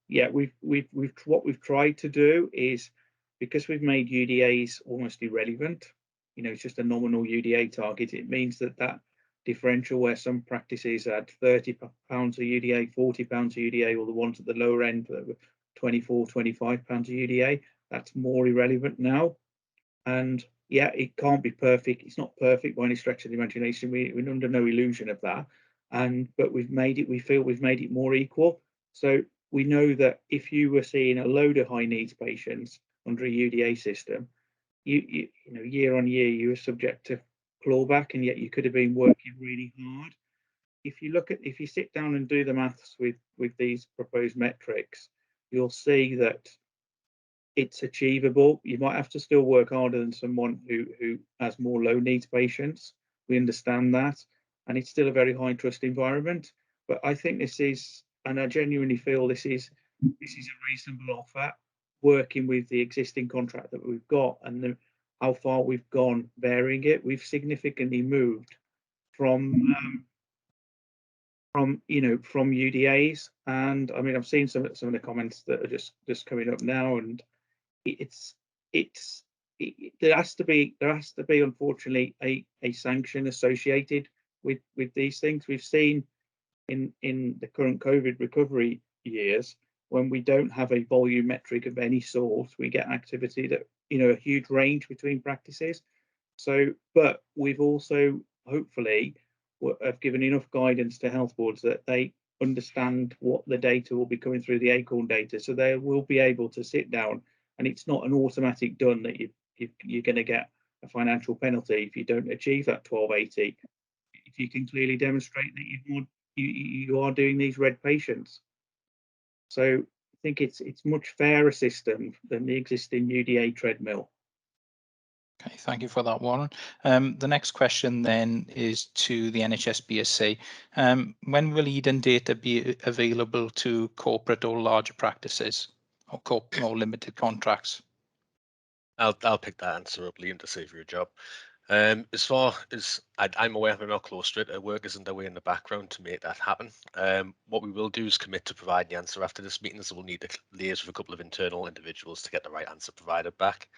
yeah, what we've tried to do is, because we've made UDAs almost irrelevant, it's just a nominal UDA target. It means that differential where some practices had £30 a UDA, £40 a UDA, or the ones at the lower end that were £24, £25 a UDA, that's more irrelevant now. And yeah, it can't be perfect. It's not perfect by any stretch of the imagination. We're under no illusion of that. But we feel we've made it more equal. So we know that if you were seeing a load of high needs patients under a UDA system, you know, year on year, you were subject to clawback, and yet you could have been working really hard. if you sit down and do the maths with these proposed metrics, you'll see that it's achievable. You might have to still work harder than someone who has more low needs patients. We understand that, and it's still a very high trust environment. But I think this is, and I genuinely feel this is a reasonable offer, working with the existing contract that we've got and how far we've gone varying it. We've significantly moved from UDAs, and I mean I've seen some of the comments that are just coming up now, and there has to be unfortunately a sanction associated with these things. We've seen in the current COVID recovery years, when we don't have a volume metric of any sort, we get activity that, a huge range between practices. So, but we've also hopefully have given enough guidance to health boards that they understand what the data will be coming through the ACORN data, so they will be able to sit down, and it's not an automatic done that you're going to get a financial penalty if you don't achieve that 1280. If you can clearly demonstrate that you are doing these red patients. So I think it's much fairer system than the existing UDA treadmill. Okay, thank you for that, Warren. The next question then is to the NHS BSA. When will Eden data be available to corporate or larger practices or limited contracts? I'll pick that answer up, Liam, to save you a job. As far as I'm aware, we're not close to it. Our work is underway in the background to make that happen. What we will do is commit to providing the answer after this meeting, so we'll need to liaise with a couple of internal individuals to get the right answer provided back.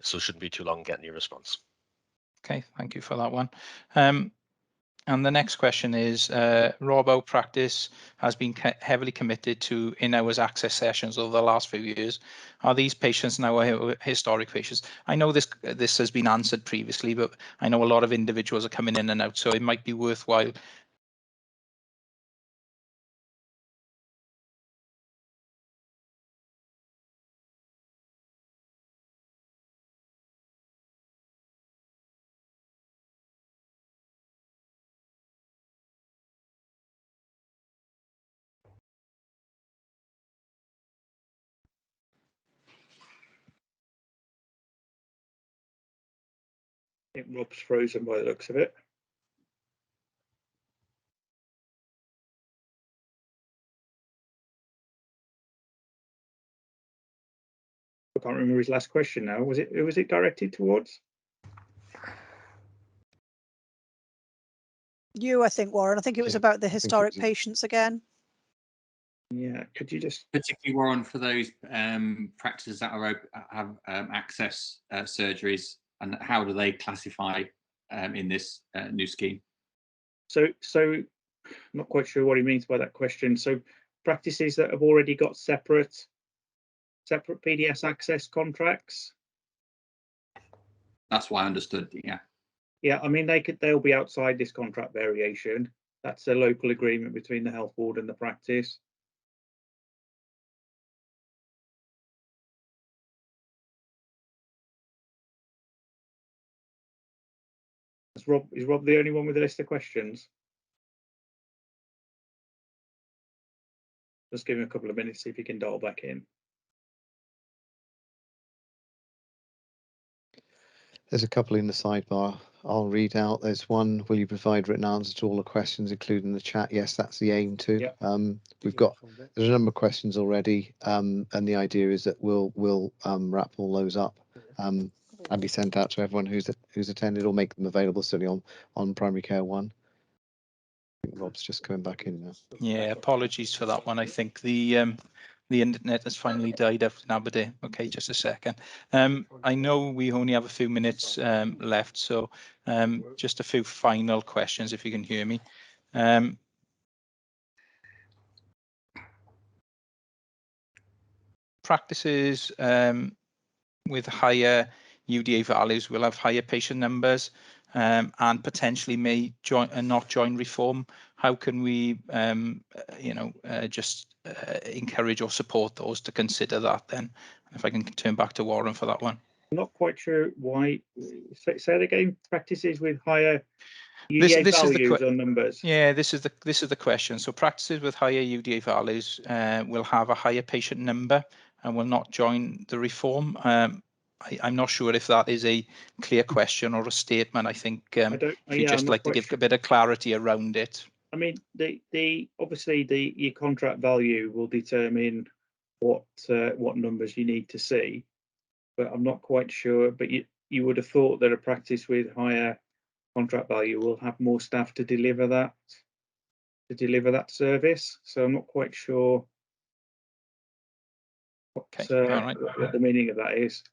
So it shouldn't be too long getting your response. Okay, thank you for that one. And the next question is, Robo Practice has been heavily committed to in-hours access sessions over the last few years. Are these patients now historic patients? I know this has been answered previously, but I know a lot of individuals are coming in and out, so it might be worthwhile. I think Rob's frozen by the looks of it. I can't remember his last question now. Who was it directed towards? You, I think, Warren. I think it was about the historic patients again. Yeah, could you just particularly, Warren, for those practices that have access surgeries, and how do they classify in this new scheme? So I'm not quite sure what he means by that question. So practices that have already got separate PDS access contracts. That's what I understood. Yeah. Yeah, I mean they'll be outside this contract variation. That's a local agreement between the health board and the practice. Is Rob the only one with a list of questions? Just give him a couple of minutes, see if he can dial back in. There's a couple in the sidebar I'll read out. There's one, will you provide written answers to all the questions, including the chat? Yes, that's the aim too. Yep. There's a number of questions already, and the idea is that we'll wrap all those up and be sent out to everyone who's attended, or make them available certainly on Primary Care 1. I think Rob's just coming back in now. Yeah, apologies for that one. I think the internet has finally died out in Aberdeen. Okay, just a second. I know we only have a few minutes left, so just a few final questions, if you can hear me. Practices with higher UDA values will have higher patient numbers and potentially may not join reform. How can we, just encourage or support those to consider that then? If I can turn back to Warren for that one. I'm not quite sure why. Say it again. Practices with higher This is the values or numbers? Yeah, this is the question. So practices with higher UDA values will have a higher patient number and will not join the reform. I'm not sure if that is a clear question or a statement. I think if you'd just like to give a bit of clarity around it. I mean, obviously your contract value will determine what numbers you need to see, but I'm not quite sure. But you would have thought that a practice with higher contract value will have more staff to deliver that service. So I'm not quite sure what the meaning of that is.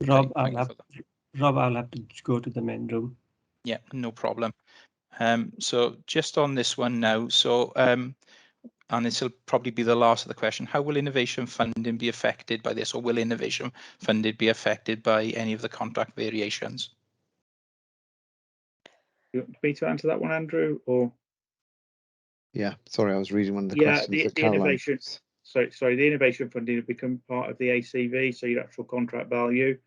Rob, I'll have to go to the main room. Yeah, no problem. So just on this one now, so and this will probably be the last of the question, how will innovation funding be affected by this, or will innovation funding be affected by any of the contract variations? You want me to answer that one, Andrew, or? Yeah, sorry, I was reading one of the questions that the innovation. Sorry, the innovation funding will become part of the ACV, so your actual contract value.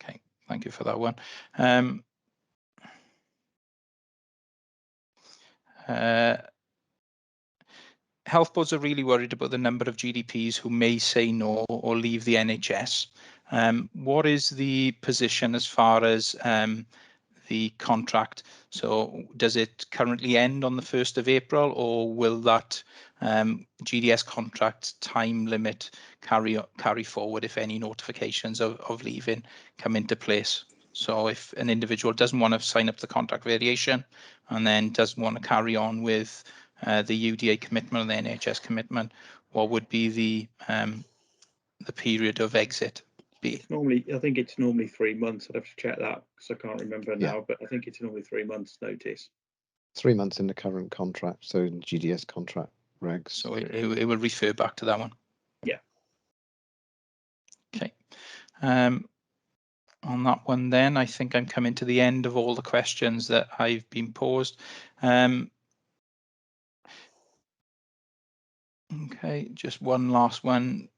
Okay, thank you for that one. Health boards are really worried about the number of GDPs who may say no or leave the NHS. What is the position as far as the contract? So does it currently end on the 1st of April, or will that GDS contract time limit carry forward if any notifications of leaving come into place? So if an individual doesn't want to sign up to the contract variation and then doesn't want to carry on with the UDA commitment and the NHS commitment, what would be the period of exit be? It's normally, I think it's normally 3 months. I'd have to check that because I can't remember now, but I think it's normally 3 months notice. 3 months in the current contract, so in GDS contract regs. So it will refer back to that one. Yeah. Okay. On that one then, I think I'm coming to the end of all the questions that I've been posed. Okay, just one last one.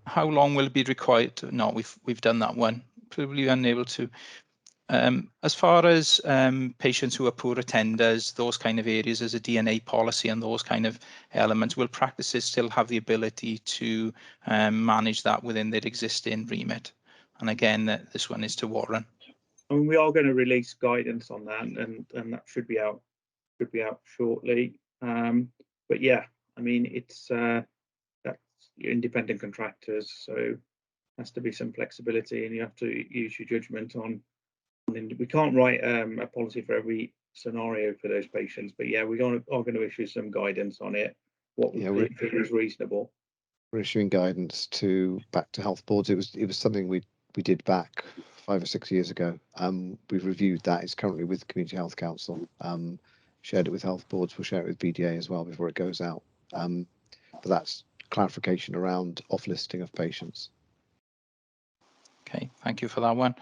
How long will it be required to? No, we've done that one. Probably unable to. As far as patients who are poor attenders, those kind of areas as a DNA policy and those kind of elements, will practices still have the ability to manage that within their existing remit? And again, this one is to Warren. I mean, we are going to release guidance on that, and that should be out shortly. But yeah, I mean, it's that's your independent contractors, so has to be some flexibility, and you have to use your judgment on. We can't write a policy for every scenario for those patients, but yeah, we are going to issue some guidance on it. What we think is reasonable. We're issuing guidance back to health boards. It was something we did back 5 or 6 years ago. We've reviewed that. It's currently with Community Health Council. Shared it with health boards. We'll share it with BDA as well before it goes out. But that's clarification around off-listing of patients. Okay, thank you for that one.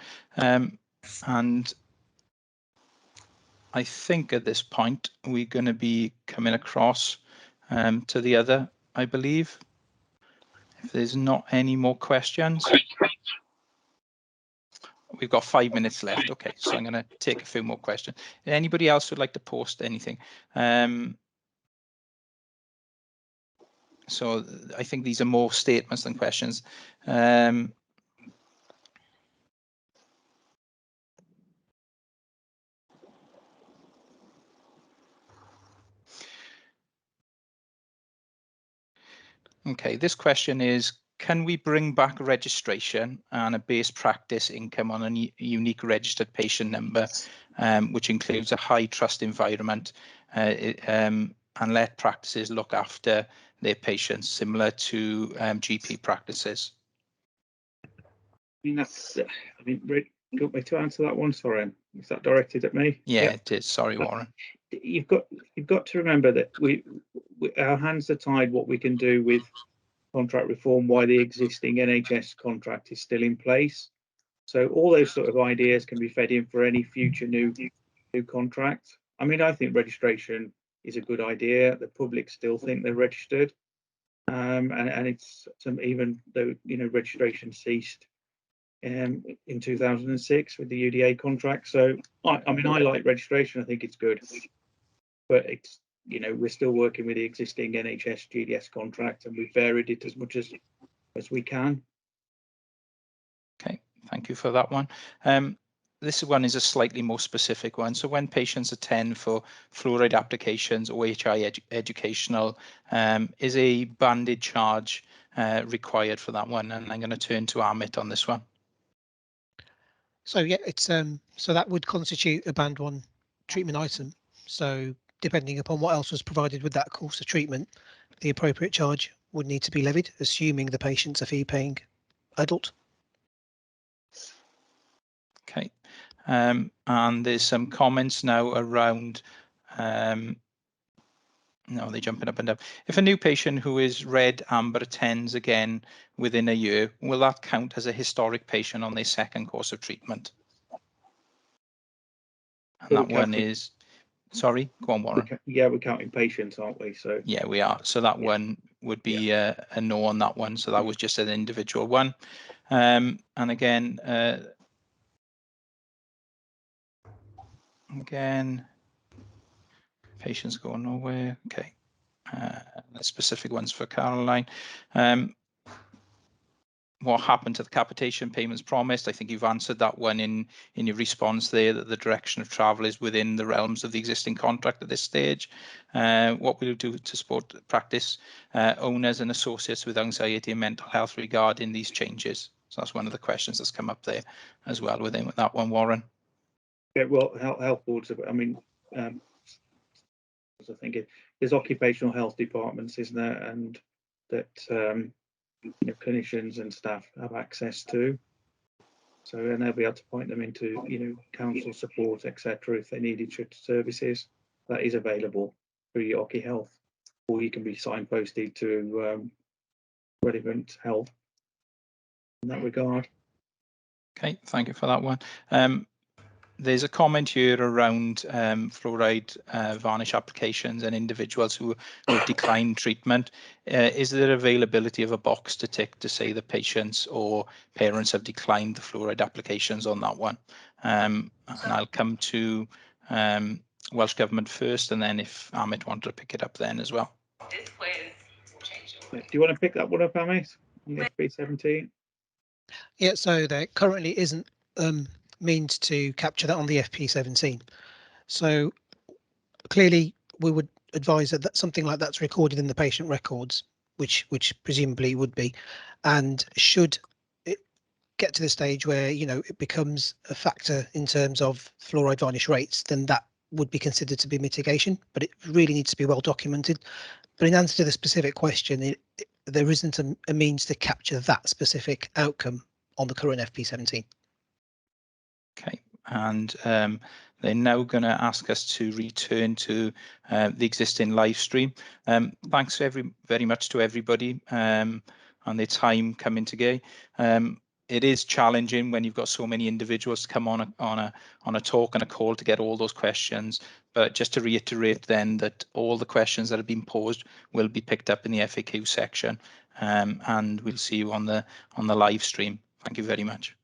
And I think at this point we're going to be coming across to the other, I believe. If there's not any more questions. We've got 5 minutes left. Okay, so I'm going to take a few more questions. Anybody else would like to post anything? So I think these are more statements than questions. Okay, this question is, can we bring back registration and a base practice income on a unique registered patient number, which includes a high trust environment, and let practices look after their patients similar to GP practices? I mean, do you want me to answer that one? Sorry, is that directed at me? Yeah, it is. Sorry, Warren. You've got to remember that our hands are tied what we can do with contract reform while the existing NHS contract is still in place. So all those sort of ideas can be fed in for any future new contract. I mean, I think registration is a good idea. The public still think they're registered. and it's even though registration ceased in 2006 with the UDA contract. So I mean, I like registration. I think it's good, but it's we're still working with the existing NHS GDS contract, and we've varied it as much as we can. Okay, thank you for that one. This one is a slightly more specific one. So when patients attend for fluoride applications or HI educational, is a banded charge required for that one? And I'm going to turn to Amit on this one. So yeah, it's so that would constitute a band 1 treatment item. So depending upon what else was provided with that course of treatment, the appropriate charge would need to be levied, assuming the patient's a fee-paying adult. Okay, and there's some comments now around. No, they're jumping up and down. If a new patient who is red amber attends again within a year, will that count as a historic patient on their second course of treatment? And that one is, sorry, go on, Warren. Yeah, we're counting patients, aren't we? So yeah, we are. So that one would be a no on that one. So that was just an individual one. And again, patients go nowhere. Okay. The specific ones for Caroline. What happened to the capitation payments promised? I think you've answered that one in your response there, that the direction of travel is within the realms of the existing contract at this stage. What will you do to support practice owners and associates with anxiety and mental health regarding these changes? So that's one of the questions that's come up there as well within that one, Warren. Yeah, well, health boards. I mean, I think there's occupational health departments, isn't there, and that clinicians and staff have access to. So, and they'll be able to point them into council support, etc. if they needed services. That is available through your Occy Health, or you can be signposted to relevant health in that regard. Okay, thank you for that one. There's a comment here around fluoride varnish applications and individuals who have declined treatment. Is there availability of a box to tick to say the patients or parents have declined the fluoride applications on that one? And I'll come to Welsh Government first, and then if Amit wanted to pick it up then as well. Do you want to pick that one up, Amit, on the FP17? Yeah, so there currently isn't means to capture that on the FP17. So clearly we would advise that something like that's recorded in the patient records, which presumably would be, and should it get to the stage where it becomes a factor in terms of fluoride varnish rates, then that would be considered to be mitigation, but it really needs to be well documented. But in answer to the specific question, there isn't a means to capture that specific outcome on the current FP17. Okay, and they're now going to ask us to return to the existing live stream. Thanks very much to everybody and their time coming today. It is challenging when you've got so many individuals to come on a talk and a call to get all those questions. But just to reiterate then that all the questions that have been posed will be picked up in the FAQ section, and we'll see you on the live stream. Thank you very much.